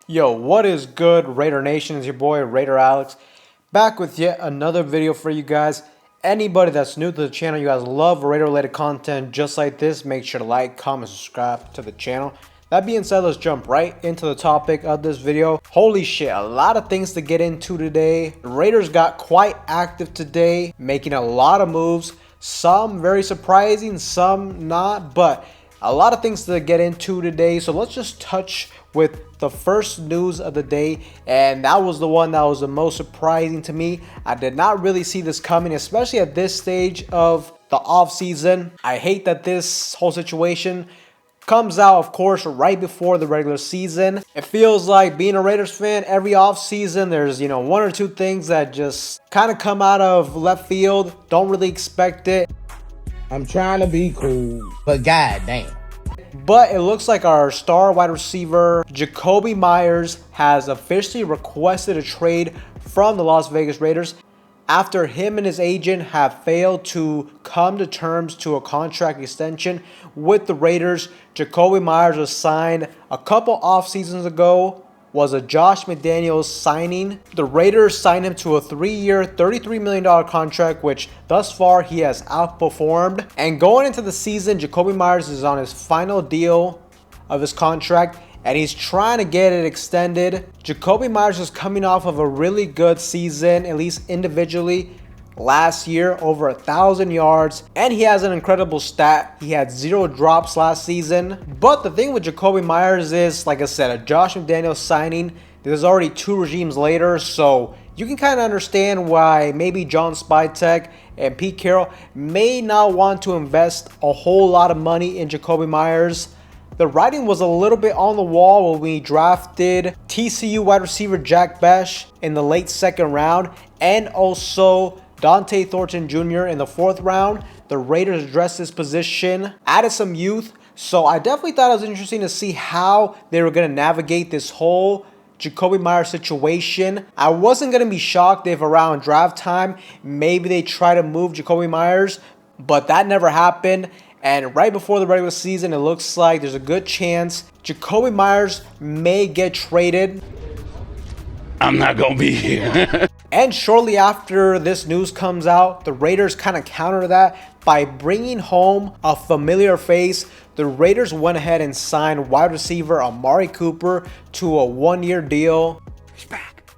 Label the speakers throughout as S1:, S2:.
S1: Yo, what is good, Raider Nation? It's your boy Raider Alex, back with yet another video for you guys. Anybody that's new to the channel, you guys love Raider related content just like this, make sure to like, comment, subscribe to the channel. That being said, let's jump right into the topic of this video. Holy shit, a lot of things to get into today. The Raiders got quite active today, making a lot of moves, some very surprising, some not, but a lot of things to get into today. So let's just touch with the first news of the day, and that was the one that was the most surprising to me. I did not really see this coming, especially at this stage of the offseason. I hate that this whole situation comes out, of course, right before the regular season. It feels like being a Raiders fan, every offseason, there's, one or two things that just kind of come out of left field. Don't really expect it.
S2: I'm trying to be cool, but goddamn.
S1: But it looks like our star wide receiver, Jakobi Meyers, has officially requested a trade from the Las Vegas Raiders after him and his agent have failed to come to terms to a contract extension with the Raiders. Jakobi Meyers was signed a couple off seasons ago, was a Josh McDaniels signing. The Raiders signed him to a 3-year, $33 million contract, which thus far he has outperformed. And going into the season, Jakobi Meyers is on his final deal of his contract, and he's trying to get it extended. Jakobi Meyers is coming off of a really good season, at least individually. Last year, over 1,000 yards, and he has an incredible stat. He had 0 drops last season. But the thing with Jakobi Meyers is, like I said, a Josh McDaniels signing. There's already 2 regimes later, so you can kind of understand why maybe John Spytek and Pete Carroll may not want to invest a whole lot of money in Jakobi Meyers. The writing was a little bit on the wall when we drafted TCU wide receiver Jack Bech in the late 2nd round, and also Dante Thornton Jr. in the 4th round. The Raiders addressed this position, added some youth. So I definitely thought it was interesting to see how they were going to navigate this whole Jakobi Meyers situation. I wasn't going to be shocked if around draft time, maybe they try to move Jakobi Meyers, but that never happened. And right before the regular season, it looks like there's a good chance Jakobi Meyers may get traded.
S2: I'm not going to be here.
S1: And shortly after this news comes out, the Raiders kind of counter that by bringing home a familiar face. The Raiders went ahead and signed wide receiver Amari Cooper to a 1-year deal.
S2: He's back.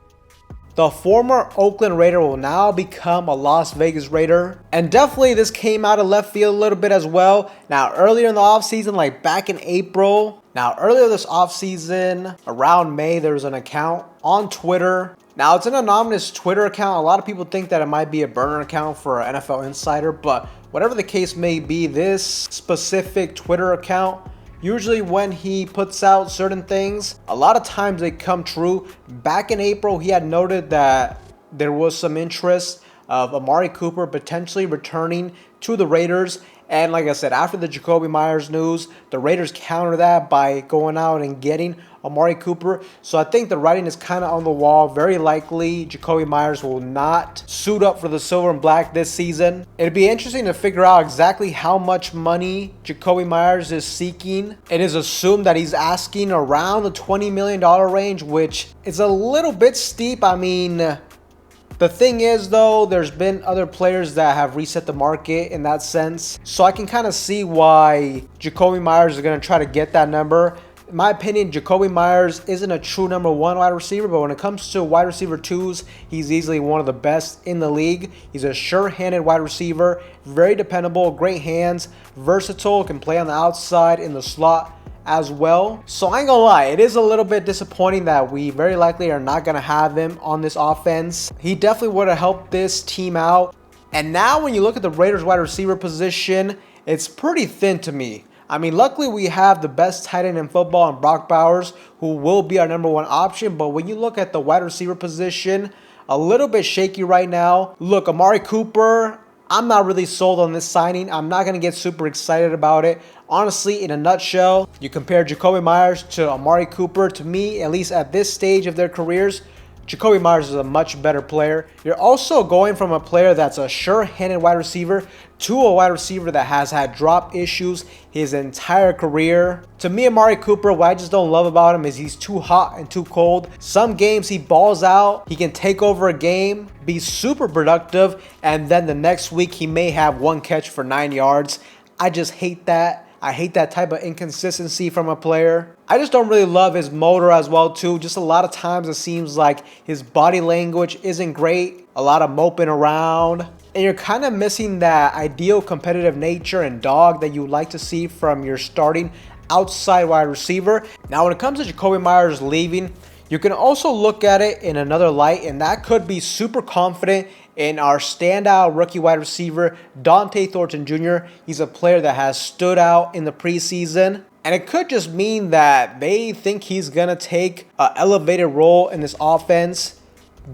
S1: The former Oakland Raider will now become a Las Vegas Raider. And definitely this came out of left field a little bit as well. Now earlier in the offseason, like back in April, earlier this offseason, around May, there was an account on Twitter. Now, it's an anonymous Twitter account. A lot of people think that it might be a burner account for an NFL insider, but whatever the case may be, this specific Twitter account, usually when he puts out certain things, a lot of times they come true. Back in April, he had noted that there was some interest of Amari Cooper potentially returning to the Raiders. And like I said, after the Jakobi Meyers news, the Raiders counter that by going out and getting Amari Cooper. So I think the writing is kind of on the wall. Very likely Jakobi Meyers will not suit up for the silver and black this season. It'd be interesting to figure out exactly how much money Jakobi Meyers is seeking. It is assumed that he's asking around the $20 million range, which is a little bit steep. I mean, the thing is, though, there's been other players that have reset the market in that sense. So I can kind of see why Jakobi Meyers is going to try to get that number. In my opinion, Jakobi Meyers isn't a true number 1 wide receiver, but when it comes to wide receiver 2s, he's easily one of the best in the league. He's a sure-handed wide receiver, very dependable, great hands, versatile, can play on the outside in the slot as well. So I ain't gonna lie, it is a little bit disappointing that we very likely are not gonna have him on this offense. He definitely would have helped this team out. And now when you look at the Raiders wide receiver position, it's pretty thin to me. I mean, luckily we have the best tight end in football in Brock Bowers, who will be our number 1 option. But when you look at the wide receiver position, a little bit shaky right now. Look, Amari Cooper, I'm not really sold on this signing. I'm not going to get super excited about it. Honestly, in a nutshell, you compare Jakobi Meyers to Amari Cooper. To me, at least at this stage of their careers, Jakobi Meyers is a much better player. You're also going from a player that's a sure-handed wide receiver to a wide receiver that has had drop issues his entire career. To me, Amari Cooper, what I just don't love about him is he's too hot and too cold. Some games he balls out, he can take over a game, be super productive, and then the next week he may have one catch for 9 yards. I just hate that. I hate that type of inconsistency from a player. I just don't really love his motor as well too. Just a lot of times it seems like his body language isn't great. A lot of moping around. And you're kind of missing that ideal competitive nature and dog that you would like to see from your starting outside wide receiver. Now when it comes to Jakobi Meyers leaving, you can also look at it in another light, and that could be super confident in our standout rookie wide receiver, Dante Thornton Jr. He's a player that has stood out in the preseason. And it could just mean that they think he's going to take an elevated role in this offense,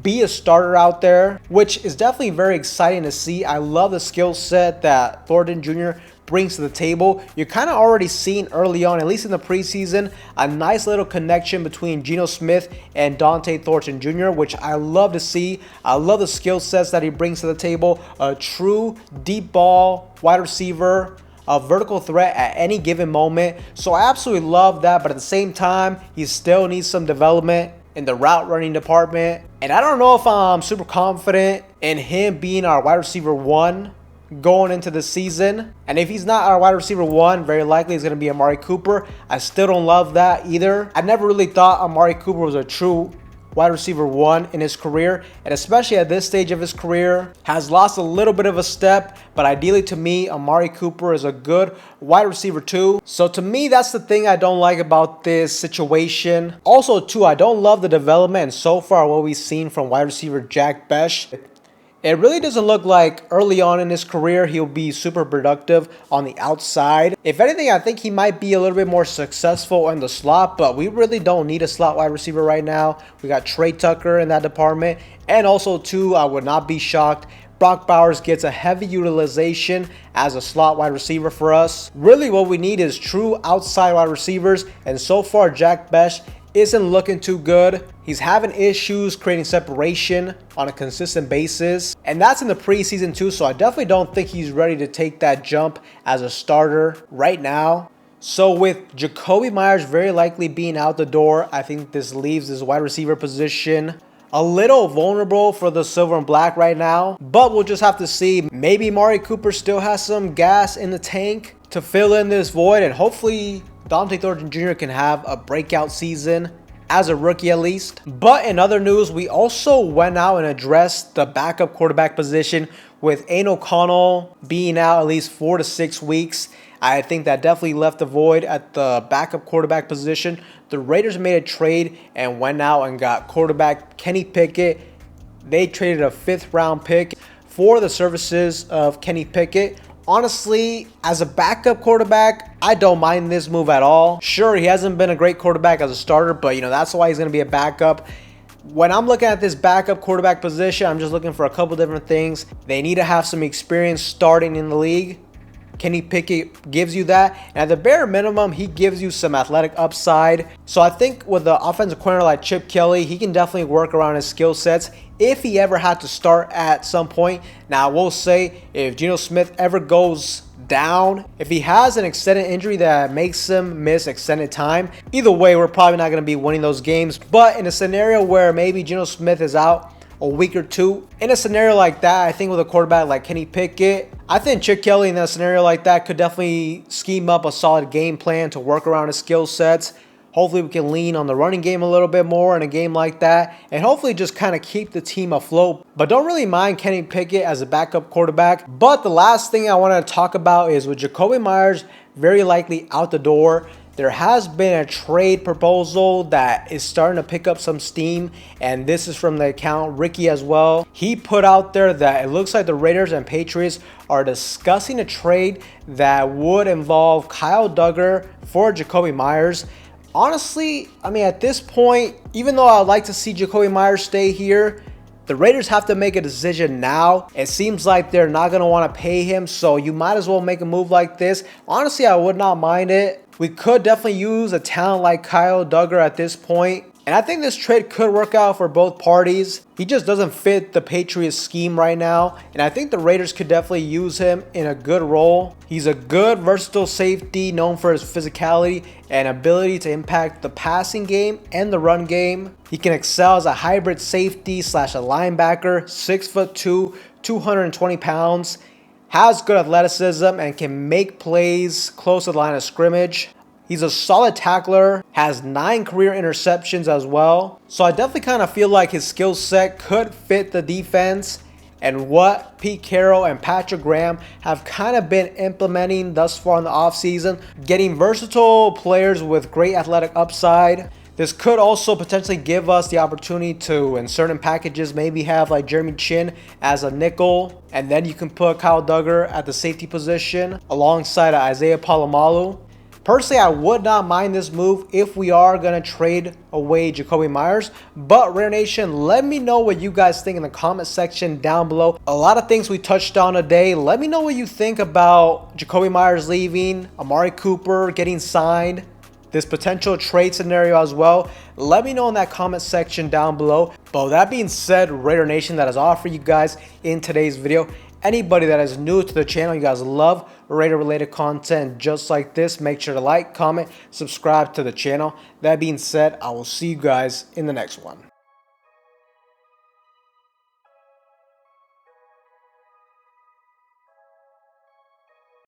S1: be a starter out there, which is definitely very exciting to see. I love the skill set that Thornton Jr. brings to the table. You're kind of already seeing early on, at least in the preseason, a nice little connection between Geno Smith and Dante Thornton Jr., which I love to see. I love the skill sets that he brings to the table. A true deep ball wide receiver, a vertical threat at any given moment. So I absolutely love that, but at the same time, he still needs some development in the route running department. And I don't know if I'm super confident in him being our wide receiver 1 going into the season. And if he's not our wide receiver 1, very likely it's going to be Amari Cooper. I still don't love that either. I never really thought Amari Cooper was a true wide receiver 1 in his career, and especially at this stage of his career, has lost a little bit of a step. But ideally to me, Amari Cooper is a good wide receiver 2. So to me, that's the thing I don't like about this situation. Also too, I don't love the development and so far what we've seen from wide receiver Jack Besh. It really doesn't look like early on in his career he'll be super productive on the outside. If anything, I think he might be a little bit more successful in the slot, but we really don't need a slot wide receiver right now. We got Trey Tucker in that department. And also too, I would not be shocked, Brock Bowers gets a heavy utilization as a slot wide receiver for us. Really what we need is true outside wide receivers, and so far Jack Besh isn't looking too good. He's having issues creating separation on a consistent basis, and that's in the preseason too, so I definitely don't think he's ready to take that jump as a starter right now. So with Jakobi Meyers very likely being out the door, I think this leaves this wide receiver position a little vulnerable for the silver and black right now, but we'll just have to see. Maybe Amari Cooper still has some gas in the tank to fill in this void, and hopefully Dante Thornton Jr. can have a breakout season as a rookie at least. But in other news, we also went out and addressed the backup quarterback position with Aiden O'Connell being out at least 4 to 6 weeks. I think that definitely left a void at the backup quarterback position. The Raiders made a trade and went out and got quarterback Kenny Pickett. They traded a 5th round pick for the services of Kenny Pickett. Honestly, as a backup quarterback, I don't mind this move at all. Sure, he hasn't been a great quarterback as a starter, but that's why he's going to be a backup. When I'm looking at this backup quarterback position, I'm just looking for a couple different things. They need to have some experience starting in the league. Kenny Pickett gives you that, and at the bare minimum, he gives you some athletic upside. So I think with the offensive coordinator like Chip Kelly, he can definitely work around his skill sets if he ever had to start at some point. Now, I will say, if Geno Smith ever goes down, if he has an extended injury that makes him miss extended time, either way, we're probably not going to be winning those games. But in a scenario where maybe Geno Smith is out a week or two, in a scenario like that, I think with a quarterback like Kenny Pickett, I think Chip Kelly in a scenario like that could definitely scheme up a solid game plan to work around his skill sets. Hopefully we can lean on the running game a little bit more in a game like that, and hopefully just kind of keep the team afloat. But don't really mind Kenny Pickett as a backup quarterback. But the last thing I want to talk about is with Jakobi Meyers very likely out the door, there has been a trade proposal that is starting to pick up some steam, and this is from the account Ricky as well. He put out there that it looks like the Raiders and Patriots are discussing a trade that would involve Kyle Duggar for Jakobi Meyers. Honestly, at this point, even though I'd like to see Jakobi Meyers stay here, the Raiders have to make a decision now. It seems like they're not going to want to pay him, so you might as well make a move like this. Honestly, I would not mind it. We could definitely use a talent like Kyle Duggar at this point. And I think this trade could work out for both parties. He just doesn't fit the Patriots scheme right now. And I think the Raiders could definitely use him in a good role. He's a good, versatile safety known for his physicality and ability to impact the passing game and the run game. He can excel as a hybrid safety slash a linebacker, 6'2", 220 pounds. Has good athleticism and can make plays close to the line of scrimmage. He's a solid tackler, has 9 career interceptions as well. So I definitely kind of feel like his skill set could fit the defense and what Pete Carroll and Patrick Graham have kind of been implementing thus far in the offseason. Getting versatile players with great athletic upside. This could also potentially give us the opportunity to, in certain packages, maybe have like Jeremy Chin as a nickel. And then you can put Kyle Duggar at the safety position alongside Isaiah Palomalu. Personally, I would not mind this move if we are going to trade away Jakobi Meyers. But Raider Nation, let me know what you guys think in the comment section down below. A lot of things we touched on today. Let me know what you think about Jakobi Meyers leaving, Amari Cooper getting signed, this potential trade scenario as well. Let me know in that comment section down below. But with that being said, Raider Nation, that is all for you guys in today's video. Anybody that is new to the channel, you guys love Raider related content just like this, make sure to like, comment, subscribe to the channel. That being said, I will see you guys in the next one.